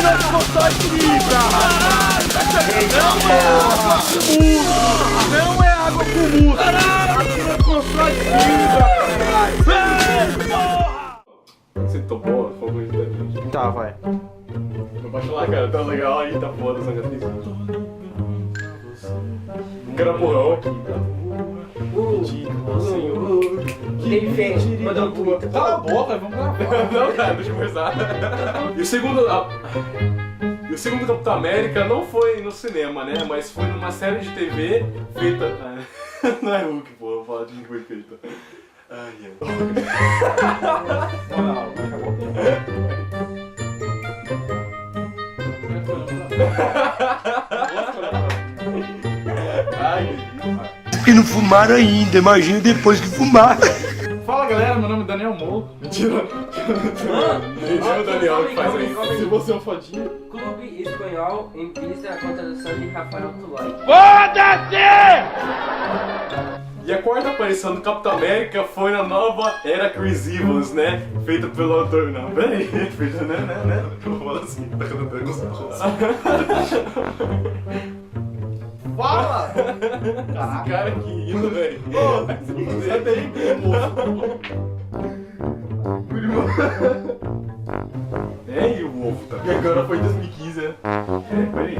Transcoçói fibra! Não é água com músculo! A transcoçói fibra! Você topou? Fogo aí da Tá, vai. Não baixa lá, cara. Tá legal aí, tá foda essa canção. Gramurrão aqui, tá? Ele fez, mandou um Cala a boca, vamos gravar. Não, cara, deixa eu conversar. E o segundo... E o segundo Capitão América não foi no cinema, né? Mas foi numa série de TV feita... Não é Hulk, pô. Eu falo de que foi feita. Ai, Que não fumaram ainda, imagina depois que fumar. Fala galera, meu nome é Daniel Molo. Mentira. Não é o Daniel que faz isso. Se você é um fodinho. Clube Espanhol em pista a contratação de Rafael Tulay. E a quarta aparição do Capitão América foi na nova Era Chris Evans, né? Feita pelo ator... Não, peraí. Feita, né? Eu vou falar assim, tá cantando gostoso. Fala! Esse cara aqui indo, velho. Você tem É, e o ovo tá. E agora foi 2015, né? Peraí.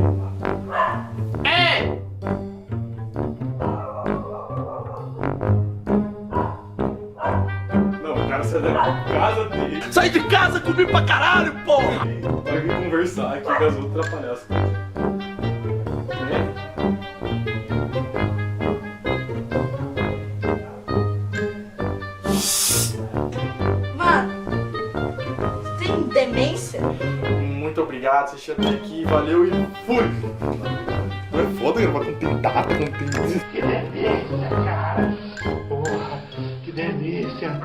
Não, o cara sai da casa dele. Sai de casa comigo pra caralho, porra! Vai vir conversar aqui com as outras atrapalhar as coisas. Mano, você tem demência? Muito obrigado, você chegou aqui, valeu e fui! Não é foda gravar com tentado, com tentado. Que delícia, cara. Porra, que delícia.